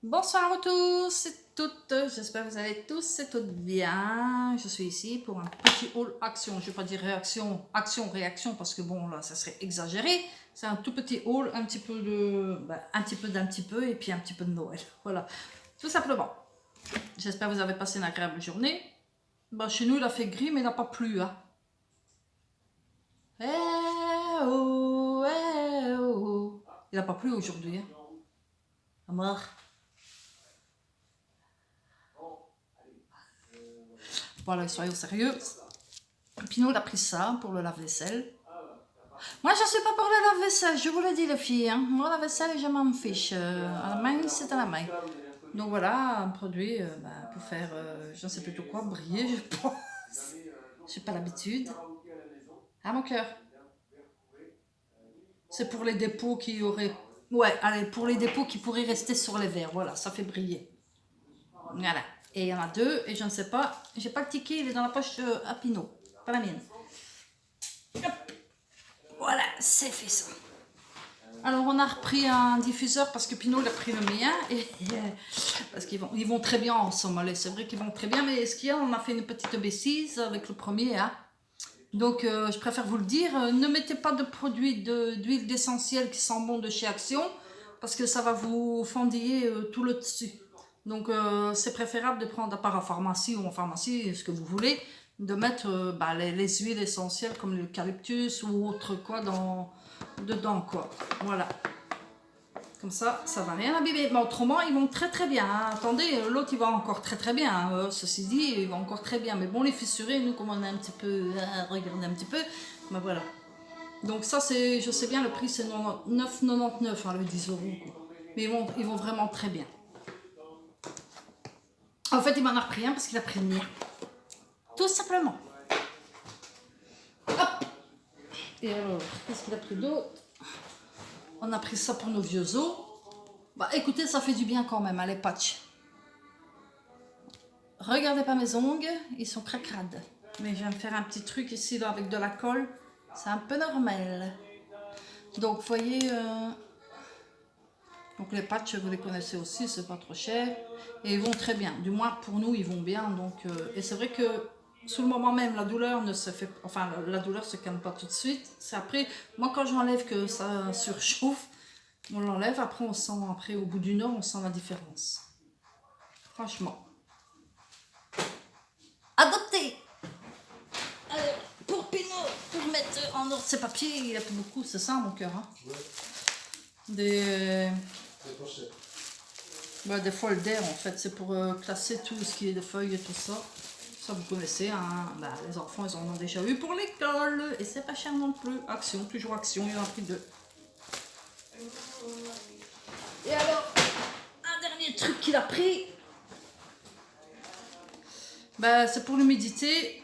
Bonsoir à vous tous et toutes, j'espère que vous allez tous et toutes bien. Je suis ici pour un petit haul action, je ne vais pas dire réaction, action-réaction parce que bon là ça serait exagéré. C'est un tout petit haul, un petit peu de, un petit peu d'un petit peu et puis un petit peu de Noël. Voilà, tout simplement. J'espère que vous avez passé une agréable journée. Chez nous il a fait gris mais il n'a pas plu. Hein. Eh oh, eh oh. Il n'a pas plu aujourd'hui. Hein. À mort. Voilà, soyons sérieux. Pinot, il a pris ça pour le lave-vaisselle. Moi, je ne suis pas pour le lave-vaisselle, je vous le dis, les filles. Hein. Moi, la vaisselle, je m'en fiche. À la main, c'est à la main. Donc voilà, un produit pour faire, je ne sais plus tout quoi, briller, je pense. Je n'ai pas l'habitude. Ah, mon cœur. C'est pour les dépôts qui auraient... Ouais, allez, pour les dépôts qui pourraient rester sur les verres. Voilà, ça fait briller. Voilà. Et il y en a deux, et je ne sais pas. J'ai pas le ticket, il est dans la poche à Pinot. Pas la mienne. Hop. Voilà, c'est fait ça. Alors on a repris un diffuseur parce que Pinot il a pris le mien et parce qu'ils vont très bien ensemble. C'est vrai qu'ils vont très bien, mais ce qu'il y a, on a fait une petite bêtise avec le premier. Hein. Donc je préfère vous le dire, ne mettez pas de produits d'huile d'essentiel qui sent bon de chez Action parce que ça va vous fendiller tout le dessus. Donc c'est préférable de prendre à part en pharmacie ou en pharmacie, ce que vous voulez, de mettre les huiles essentielles comme l'eucalyptus ou autre quoi dedans quoi. Voilà. Comme ça va rien abîmer. Mais autrement, ils vont très très bien. Hein. Attendez, l'autre il va encore très très bien. Hein. Ceci dit, il va encore très bien. Mais bon, les fissurés, nous, comme on a un petit peu regardé un petit peu, ben voilà. Donc ça, c'est, je sais bien, le prix c'est 9,99, hein, le 10 euros. Quoi. Mais ils vont vraiment très bien. En fait, il m'en a repris un parce qu'il a pris le mien. Tout simplement. Hop. Et alors, qu'est-ce qu'il a pris d'autre? On a pris ça pour nos vieux os. Bah écoutez, ça fait du bien quand même, hein, les patchs. Regardez pas mes ongles, ils sont cracrades. Mais je vais me faire un petit truc ici là, avec de la colle. C'est un peu normal. Donc, vous voyez... Donc les patchs, vous les connaissez aussi, c'est pas trop cher. Et ils vont très bien. Du moins, pour nous, ils vont bien. Donc, et c'est vrai que sous le moment même, la douleur ne se fait... Enfin, la douleur se calme pas tout de suite. C'est après... Moi, quand j'enlève que ça surchauffe, on l'enlève. Après, on sent... Après, au bout d'une heure, on sent la différence. Franchement. Adopté. Alors, pour Pinot, pour mettre en ordre ses papiers, il a plus beaucoup, c'est ça mon cœur. Hein ouais. Des folders en fait, c'est pour classer tout ce qui est de feuilles et tout ça. Ça vous connaissez, hein. Les enfants ils en ont déjà eu pour l'école et c'est pas cher non plus. Action, toujours Action, il y en a pris deux. Et alors, un dernier truc qu'il a pris, c'est pour l'humidité.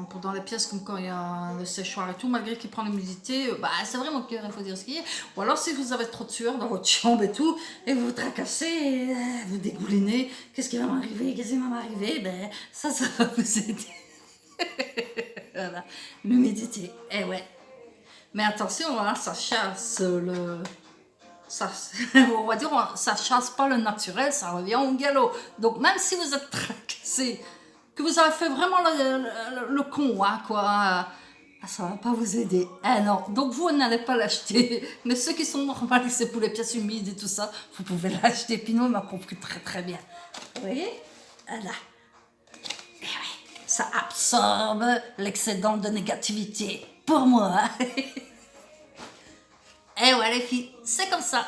Pour dans les pièces comme quand il y a le séchoir et tout, malgré qu'il prend l'humidité, c'est vrai mon cœur, il faut dire ce qu'il y a. Ou alors si vous avez trop de sueur dans votre chambre et tout, et vous vous tracassez, vous dégoulinez, qu'est-ce qui va m'arriver, ça va vous aider. Voilà, l'humidité, ouais. Mais attention, hein, ça chasse on va dire, ça chasse pas le naturel, ça revient au galop. Donc même si vous êtes tracassé, que vous avez fait vraiment le con, hein, quoi, ça va pas vous aider. Non, donc vous n'allez pas l'acheter. Mais ceux qui sont normalisés pour les pièces humides et tout ça, vous pouvez l'acheter. Pinot m'a compris très très bien. Vous voyez? Voilà. Et ouais, ça absorbe l'excédent de négativité. Pour moi. Et ouais les filles, c'est comme ça.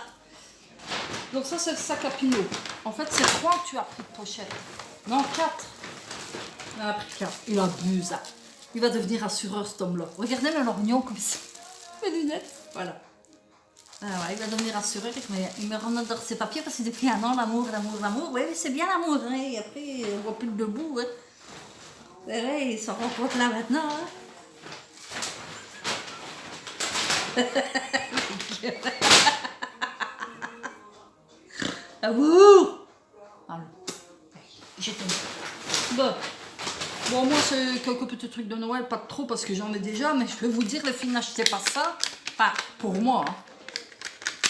Donc ça c'est le sac à Pinot. En fait c'est 3 que tu as pris de pochette. Non, 4. Il en a pris 4. Il abuse. Il va devenir assureur cet homme-là. Regardez le lorgnon comme ça. Mes lunettes. Voilà. Il va devenir assureur. Il me rend dans ses papiers parce que depuis un an, l'amour. Oui, c'est bien l'amour. Hein. Et après, on voit plus le debout. Hein. Et ouais, il s'en rend compte là maintenant. Hein. Amour. Je t'aime. Bon, moi, c'est quelques petits trucs de Noël, pas trop parce que j'en ai déjà, mais je peux vous dire, les filles, n'achetez pas ça. Enfin, pour moi. Hein.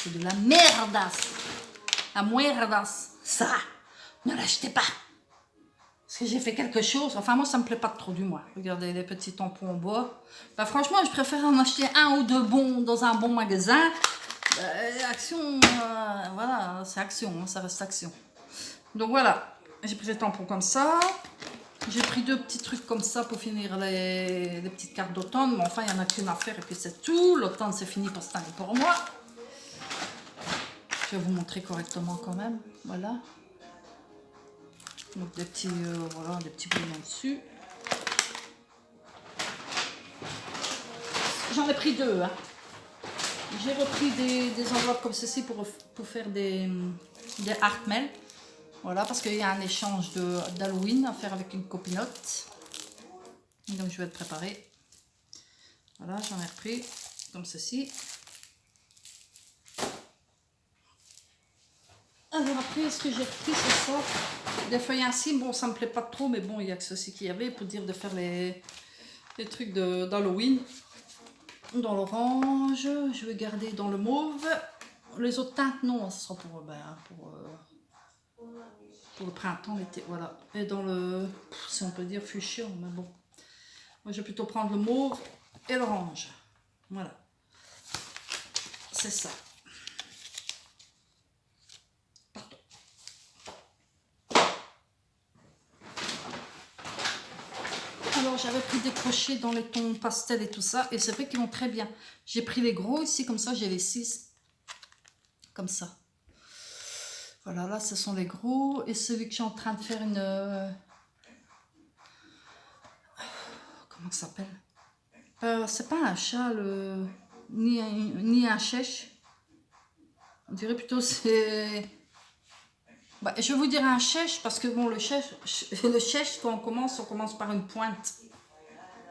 C'est de la merdasse. La muerdasse. Ça, ne l'achetez pas. Parce que j'ai fait quelque chose. Enfin, moi, ça me plaît pas trop du moins. Regardez les petits tampons en bois. Bah, franchement, je préfère en acheter un ou deux bons dans un bon magasin. Action, voilà, c'est Action, hein, ça reste Action. Donc voilà, j'ai pris les tampons comme ça. J'ai pris 2 petits trucs comme ça pour finir les petites cartes d'automne. Mais enfin, il n'y en a qu'une à faire et puis c'est tout. L'automne, c'est fini pour cette année pour moi. Je vais vous montrer correctement quand même. Voilà. Donc des petits, voilà, des petits bouillons dessus. J'en ai pris 2. Hein. J'ai repris des enveloppes comme ceci pour faire des art mail. Voilà, parce qu'il y a un échange d'Halloween à faire avec une copinote. Donc je vais le préparer. Voilà, j'en ai repris comme ceci. Alors après, ce que j'ai repris, c'est ça. Des feuilles ainsi, bon, ça me plaît pas trop, mais bon, il y a que ceci qu'il y avait pour dire de faire les trucs d'Halloween. Dans l'orange, je vais garder dans le mauve. Les autres teintes, non, ce sera pour le printemps, l'été, voilà. Et dans le, si on peut dire fuchsia, mais bon. Moi, je vais plutôt prendre le mauve et l'orange. Voilà. C'est ça. Pardon. Alors, j'avais pris des crochets dans les tons pastel et tout ça, et c'est vrai qu'ils vont très bien. J'ai pris les gros ici, comme ça, j'ai les 6. Comme ça. Voilà, là, ce sont les gros. Et celui que je suis en train de faire une... comment ça s'appelle? C'est pas un chat, ni un chèche. On dirait plutôt c'est... Bah, je vais vous dire un chèche, parce que bon, le chèche, quand on commence par une pointe.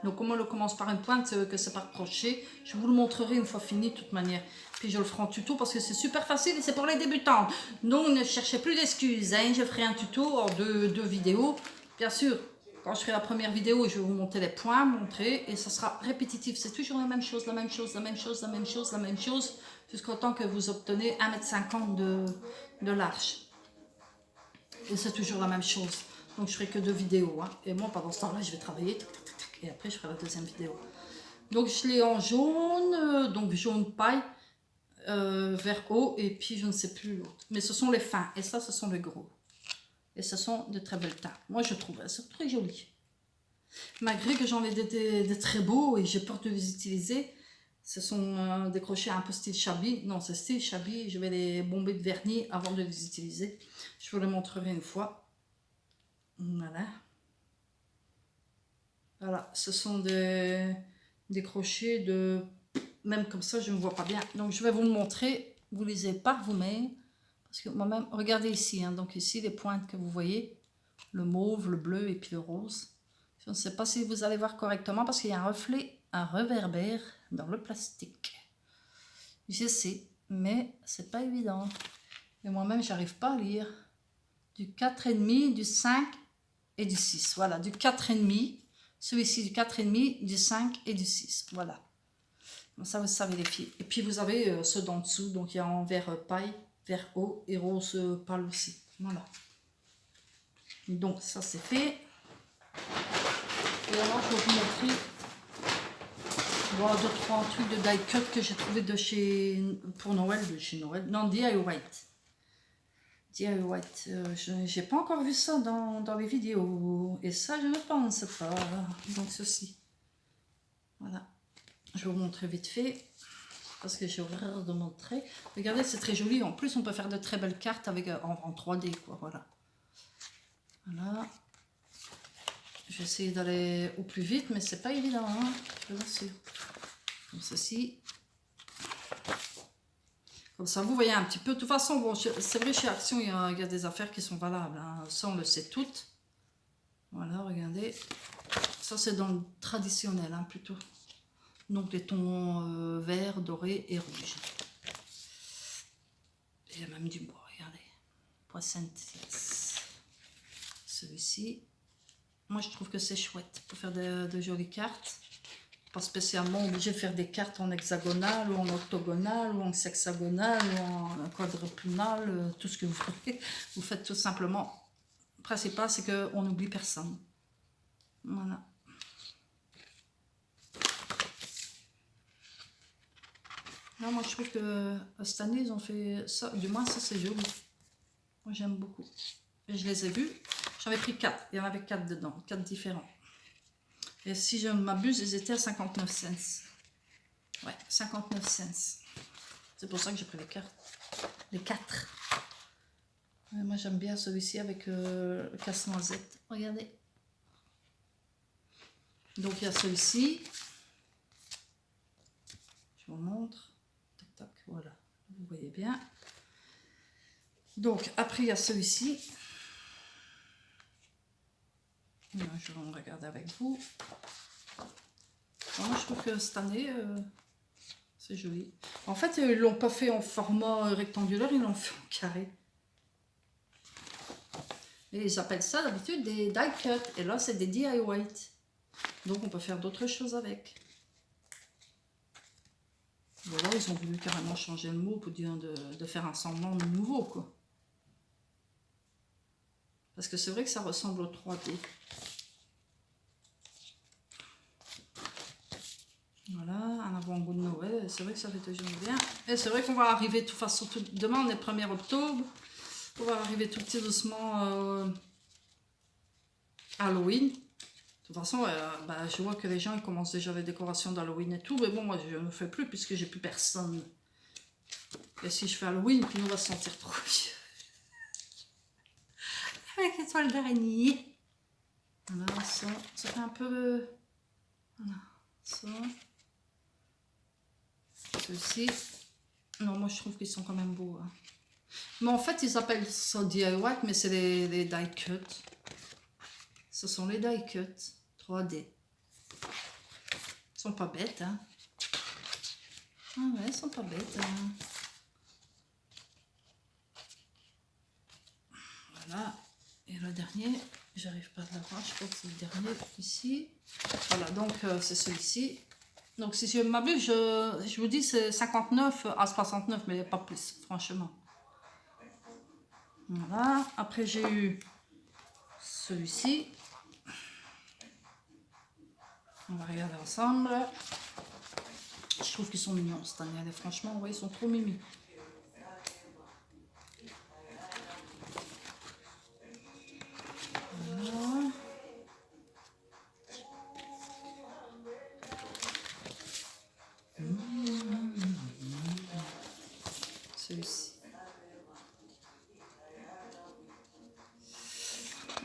Donc, comme on le commence par une pointe, que c'est par crochet. Je vous le montrerai une fois fini, de toute manière. Puis, je le ferai en tuto, parce que c'est super facile et c'est pour les débutants. Donc, ne cherchez plus d'excuses. Hein. Je ferai un tuto en deux vidéos. Bien sûr, quand je ferai la première vidéo, je vais vous montrer les points, montrer, et ça sera répétitif. C'est toujours la même chose, la même chose, la même chose, la même chose, la même chose, jusqu'au temps que vous obtenez 1,50 m de large. Et c'est toujours la même chose. Donc, je ferai que 2 vidéos. Hein. Et moi, pendant ce temps-là, je vais travailler. Et après, je ferai la deuxième vidéo. Donc, je l'ai en jaune. Donc, jaune paille. Vert haut. Et puis, je ne sais plus l'autre. Mais ce sont les fins. Et ça, ce sont les gros. Et ce sont de très belles teintes. Moi, je trouve. Elles sont très jolies. Malgré que j'en ai des très beaux. Et j'ai peur de les utiliser. Ce sont des crochets un peu style shabby. Non, c'est style shabby. Je vais les bomber de vernis avant de les utiliser. Je vous les montrerai une fois. Voilà. Voilà, ce sont des crochets de... Même comme ça, je ne vois pas bien. Donc, je vais vous le montrer. Vous lisez par vous-même. Parce que moi-même, regardez ici. Hein, donc, ici, les pointes que vous voyez. Le mauve, le bleu et puis le rose. Je ne sais pas si vous allez voir correctement parce qu'il y a un reflet, un réverbère dans le plastique. Je sais, mais c'est pas évident. Et moi-même, j'arrive pas à lire. Du 4,5, du 5 et du 6. Voilà, du 4,5. Celui-ci du 4,5, du 5 et du 6. Voilà. Comme ça, vous savez les filles. Et puis, vous avez ceux d'en dessous. Donc, il y a en vert paille, vert haut et rose pâle aussi. Voilà. Donc, ça, c'est fait. Et alors, je vais vous montrer 2-3 trucs de die cut que j'ai trouvé de chez... Pour Noël, de chez Noël. Non, DIY White. DIY White. J'ai pas encore vu ça dans les vidéos. Et ça, je ne pense pas. Donc, ceci. Voilà. Je vais vous montrer vite fait. Parce que j'ai horreur de montrer. Regardez, c'est très joli. En plus, on peut faire de très belles cartes avec, en 3D, quoi. Voilà. Voilà. Je vais essayer d'aller au plus vite, mais c'est pas évident, hein, je vous assure. Comme ceci. Comme ça, vous voyez un petit peu. De toute façon, bon, c'est vrai, chez Action, il y a des affaires qui sont valables. Hein. Ça, on le sait toutes. Voilà, regardez. Ça, c'est dans le traditionnel, hein, plutôt. Donc, les tons vert, doré et rouge. Il y a même du bois, regardez. Poisson, celui-ci. Moi, je trouve que c'est chouette pour faire de jolies cartes. pas spécialement obligé de faire des cartes en hexagonal ou en octogonal ou en hexagonal ou en quadruplunal, tout ce que vous voulez. Vous faites tout simplement. Le principal, c'est qu'on n'oublie personne. Voilà. Là, moi, je trouve que cette année, ils ont fait ça. Du moins, ça, c'est joli. Moi, j'aime beaucoup. Et je les ai vus. J'en ai pris 4. Il y en avait 4 dedans. 4 différents. Et si je ne m'abuse, ils étaient à 59 cents. Ouais, 59 cents. C'est pour ça que j'ai pris les cartes. Les 4. Moi, j'aime bien celui-ci avec le casse-noisette. Regardez. Donc, il y a celui-ci. Je vous montre. Tac, tac, voilà. Vous voyez bien. Donc, après, il y a celui-ci. Je vais en regarder avec vous. Moi, je trouve que cette année, c'est joli. En fait, ils ne l'ont pas fait en format rectangulaire, ils l'ont fait en carré. Et ils appellent ça d'habitude des die cut. Et là, c'est des DIY. Donc, on peut faire d'autres choses avec. Voilà, ils ont voulu carrément changer le mot pour dire de faire un semblant de nouveau, quoi. Parce que c'est vrai que ça ressemble au 3D. Voilà, un avant-goût de Noël. C'est vrai que ça fait toujours bien. Et c'est vrai qu'on va arriver, de toute façon, demain on est le 1er octobre. On va arriver tout petit doucement Halloween. De toute façon, je vois que les gens ils commencent déjà les décorations d'Halloween et tout. Mais bon, moi je ne fais plus puisque j'ai plus personne. Et si je fais Halloween, puis on va se sentir trop vieux. Avec les toiles d'araignée. Voilà, ça fait un peu... Voilà, ça. Ceux-ci. Non, moi je trouve qu'ils sont quand même beaux. Hein. Mais en fait, ils appellent ça DIY, mais c'est les die cut. Ce sont les die cut 3D. Ils sont pas bêtes, hein. Ah ouais, ils sont pas bêtes. Hein. Voilà. Et le dernier, j'arrive pas à l'avoir, je crois que c'est le dernier ici. Voilà, donc c'est celui-ci. Donc si je m'abuse, je vous dis c'est 59 à 69, mais pas plus, franchement. Voilà, après j'ai eu celui-ci. On va regarder ensemble. Je trouve qu'ils sont mignons cette année, franchement, ouais, ils sont trop mimi. Voilà. Celui-ci.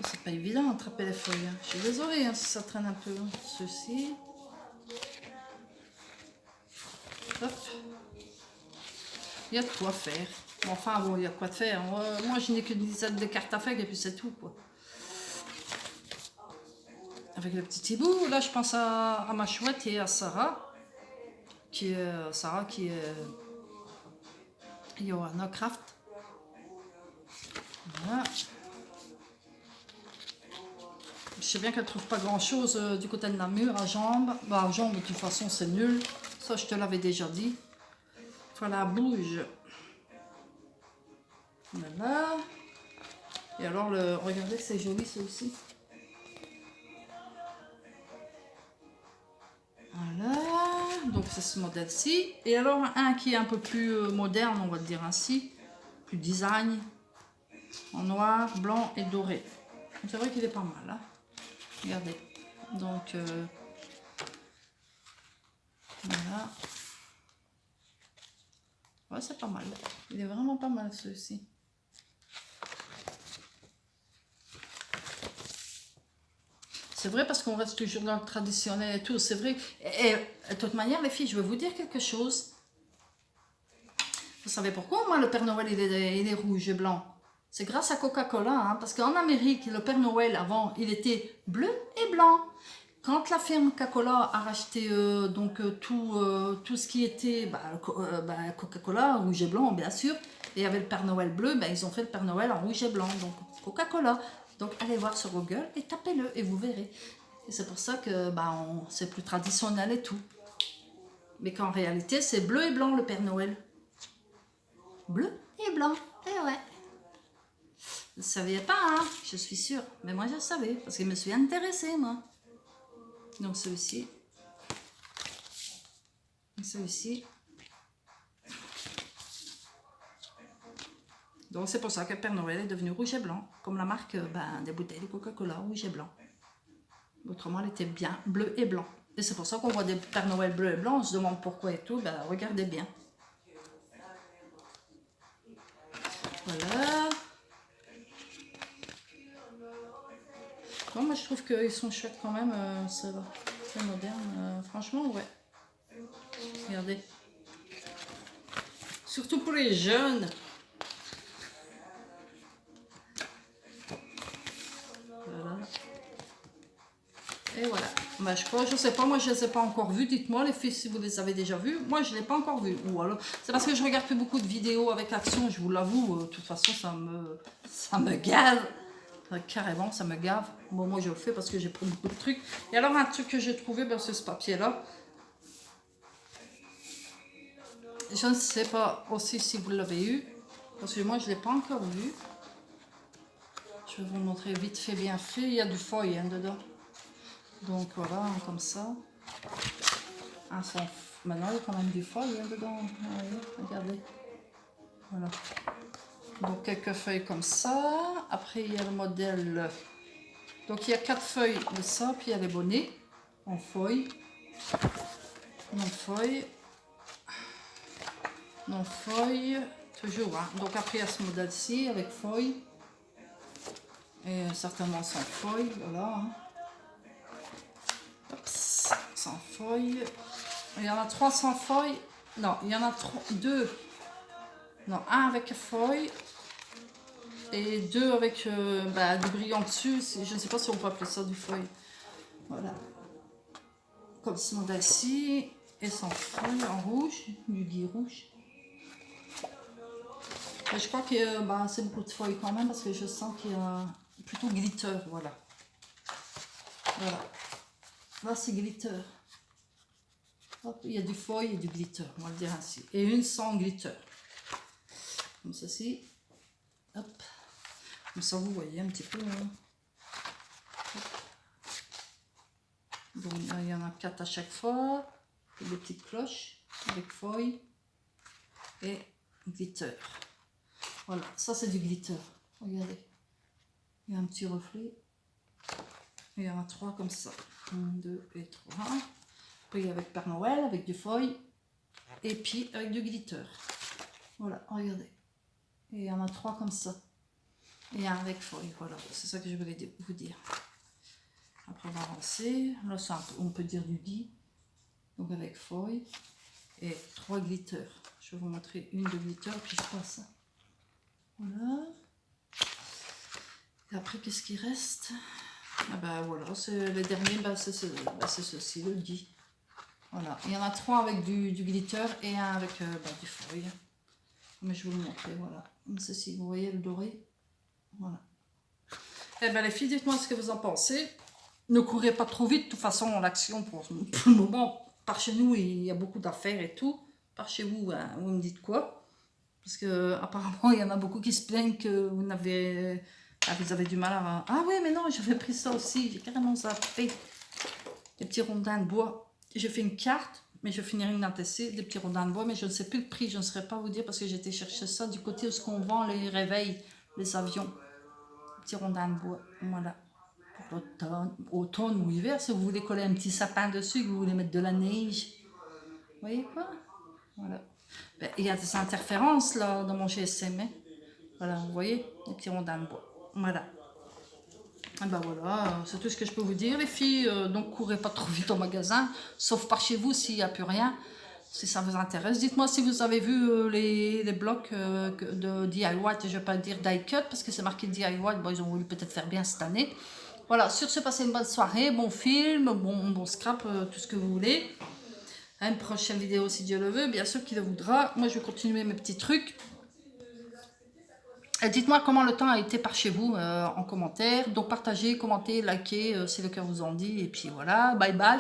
C'est pas évident d'attraper les feuilles. Hein. Je suis désolée hein, si ça traîne un peu. Ceci. Hop. Il y a de quoi faire. Enfin bon, il y a quoi de faire. Moi je n'ai qu'une dizaine de cartes à faire et puis c'est tout quoi. Avec le petit hibou, là je pense à ma chouette et à Sarah. Qui est Johanna Craft. Voilà. Je sais bien qu'elle trouve pas grand chose du côté de Namur à Jambes. Bah à Jambes de toute façon c'est nul. Ça je te l'avais déjà dit. Voilà, bouge. Voilà. Et alors regardez c'est joli ça aussi. Voilà. Donc c'est ce modèle-ci. Et alors un qui est un peu plus moderne, on va dire ainsi. Plus design. En noir, blanc et doré. C'est vrai qu'il est pas mal. Hein. Regardez. Donc, voilà. Ouais, c'est pas mal. Il est vraiment pas mal, celui-ci. C'est vrai parce qu'on reste toujours dans le traditionnel et tout. C'est vrai. Et de toute manière, les filles, je vais vous dire quelque chose. Vous savez pourquoi, moi, le Père Noël, il est rouge et blanc? C'est grâce à Coca-Cola, hein, parce qu'en Amérique, le Père Noël, avant, il était bleu et blanc. Quand la firme Coca-Cola a racheté tout ce qui était Coca-Cola, rouge et blanc, bien sûr, et il y avait le Père Noël bleu, ils ont fait le Père Noël en rouge et blanc, donc Coca-Cola. Donc allez voir sur Google et tapez-le et vous verrez. Et c'est pour ça que c'est plus traditionnel et tout. Mais qu'en réalité, c'est bleu et blanc le Père Noël. Bleu et blanc, eh ouais. Je ne savais pas, hein, je suis sûre. Mais moi, je savais, parce que je me suis intéressée, moi. Donc, celui-ci. Celui-ci. Donc, c'est pour ça que Père Noël est devenu rouge et blanc. Comme la marque des bouteilles de Coca-Cola, rouge et blanc. Autrement, elle était bien bleu et blanc. Et c'est pour ça qu'on voit des Père Noël bleu et blanc. On se demande pourquoi et tout. Regardez bien. Voilà. Bon, moi, je trouve qu'ils sont chouettes quand même. C'est moderne. Franchement, ouais. Regardez. Surtout pour les jeunes. Voilà. Et voilà. Je crois, je sais pas, moi je ne les ai pas encore vus. Dites-moi les filles si vous les avez déjà vus. Moi je ne l'ai pas encore vu. Ou alors, c'est parce que je regarde plus beaucoup de vidéos avec action, je vous l'avoue. De toute façon, ça me gave. Carrément, ça me gave. Bon, moi je le fais parce que j'ai pris beaucoup de trucs. Et alors, un truc que j'ai trouvé, c'est ce papier-là. Je ne sais pas aussi si vous l'avez eu. Parce que moi je ne l'ai pas encore vu. Je vais vous montrer vite fait, bien fait. Il y a du foil dedans. Donc voilà, comme ça. Maintenant, il y a quand même du foil dedans. Oui, regardez. Voilà. Donc quelques feuilles comme ça. Après, il y a le modèle. Donc il y a 4 feuilles de ça. Puis il y a les bonnets en feuille. Non feuille. Non feuille. Toujours. Hein. Donc après, il y a ce modèle-ci avec feuille. Et certainement sans feuille. Voilà. Hein. Sans feuille. Il y en a 3 sans feuille. Non, il y en a 2. Non, un avec feuille. Et 2 avec du brillant dessus. Je ne sais pas si on peut appeler ça du feuille. Voilà. Comme ce modèle-ci. Et sans feuille en rouge. Du gris rouge. Et je crois que c'est beaucoup de feuilles quand même. Parce que je sens qu'il y a plutôt glitter. Voilà. Voilà. Là, c'est glitter. Hop, il y a du feuille et du glitter, on va le dire ainsi. Et une sans glitter. Comme ceci. Hop. Comme ça, vous voyez un petit peu. Hein. Donc, il y en a 4 à chaque fois. Et des petites cloches avec feuille et glitter. Voilà, ça c'est du glitter. Regardez. Il y a un petit reflet. Et il y en a 3 comme ça. 1, 2 et 3. Puis avec Père Noël, avec du feuille, et puis avec du glitter. Voilà, regardez. Et il y en a 3 comme ça. Et un avec feuille, voilà. C'est ça que je voulais vous dire. Après, on va avancer. Là, on peut dire du gris. Donc avec feuille. Et 3 glitters. Je vais vous montrer une de glitter, puis je passe. Voilà. Et après, qu'est-ce qui reste? Voilà, c'est les derniers, c'est ceci, le gris. Voilà, il y en a 3 avec du glitter et un avec du feuille. Mais je vais vous le montrer, voilà. Comme ceci, vous voyez le doré. Voilà. Eh bien les filles, dites-moi ce que vous en pensez. Ne courez pas trop vite, de toute façon l'action pour le moment, par chez nous il y a beaucoup d'affaires et tout. Par chez vous, vous me dites quoi? Parce que apparemment il y en a beaucoup qui se plaignent que vous avez du mal à... Ah oui mais non, j'avais pris ça aussi, j'ai carrément zappé. Des petits rondins de bois. J'ai fait une carte, mais je finirai une ATC, des petits rondins de bois, mais je ne sais plus le prix, je ne saurais pas vous dire parce que j'ai été chercher ça du côté où on vend les réveils, les avions. Des petits rondins de bois, voilà. Pour automne ou hiver, si vous voulez coller un petit sapin dessus, que vous voulez mettre de la neige. Vous voyez quoi? Voilà. Il y a des interférences là dans mon GSM. Hein. Voilà, vous voyez, des petits rondins de bois. Voilà. Et voilà, c'est tout ce que je peux vous dire les filles, donc courez pas trop vite au magasin, sauf par chez vous s'il n'y a plus rien, si ça vous intéresse. Dites-moi si vous avez vu les blocs de DIY, je ne vais pas dire die cut parce que c'est marqué DIY, ils ont voulu peut-être faire bien cette année. Voilà, sur ce, passez une bonne soirée, bon film, bon scrap, tout ce que vous voulez. À une prochaine vidéo si Dieu le veut, bien sûr qu'il le voudra. Moi je vais continuer mes petits trucs. Dites-moi comment le temps a été par chez vous en commentaire. Donc partagez, commentez, likez si le cœur vous en dit. Et puis voilà, bye bye.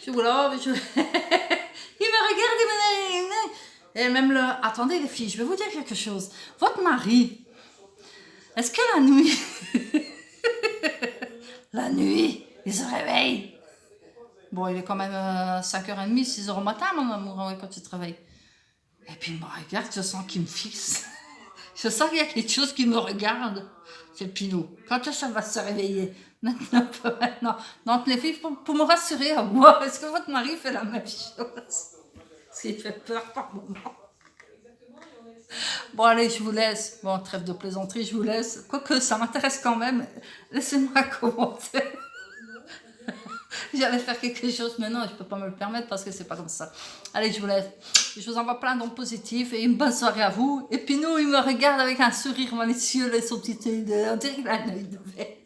Je vous love. Il me regarde, il me... Et même le... Attendez les filles, je vais vous dire quelque chose. Votre mari, est-ce que la nuit... la nuit, il se réveille? Bon, il est quand même 5h30, 6h au matin, mon amour, quand tu te réveilles. Et puis il me regarde, je sens qu'il me fixe. Je sens qu'il y a quelque chose qui me regarde. C'est Pinot. Quand ça va se réveiller? Maintenant, maintenant. Donc les filles, pour me rassurer à moi, est-ce que votre mari fait la même chose? Parce qu'il fait peur par moment. Bon allez, je vous laisse. Bon, trêve de plaisanterie, je vous laisse. Quoique, ça m'intéresse quand même. Laissez-moi commenter. J'allais faire quelque chose, mais non, je peux pas me le permettre parce que c'est pas comme ça. Allez, je vous laisse. Je vous envoie plein d'ondes positifs et une bonne soirée à vous. Et puis nous, il me regarde avec un sourire malicieux, là, son petit œil de... On dirait qu'il a un œil de bête.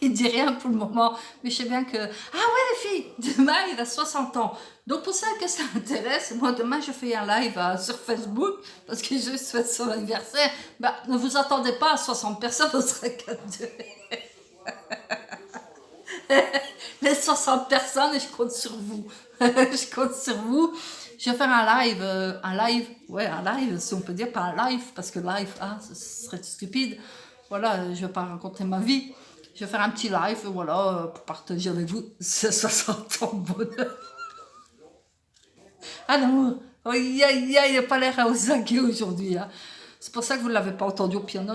Il dit rien pour le moment, mais je sais bien que... Ah ouais les filles, demain il a 60 ans. Donc pour celles que ça intéresse, moi demain je fais un live sur Facebook, parce que je souhaite son anniversaire. Bah, ne vous attendez pas à 60 personnes, on sera qu'à 2. Les 60 personnes, et je compte sur vous. Je compte sur vous. Je vais faire un live, si on peut dire, pas un live, parce que live, ce serait stupide. Voilà, je vais pas raconter ma vie. Je vais faire un petit live, voilà, pour partager avec vous ces 60 ans de bonheur. Ah non, il n'a pas l'air aux aguets aujourd'hui. Hein. C'est pour ça que vous ne l'avez pas entendu au piano.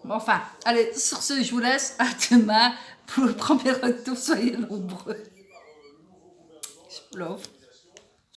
Bon, enfin, allez, sur ce, je vous laisse. À demain pour le premier retour. Soyez nombreux. Je vous love.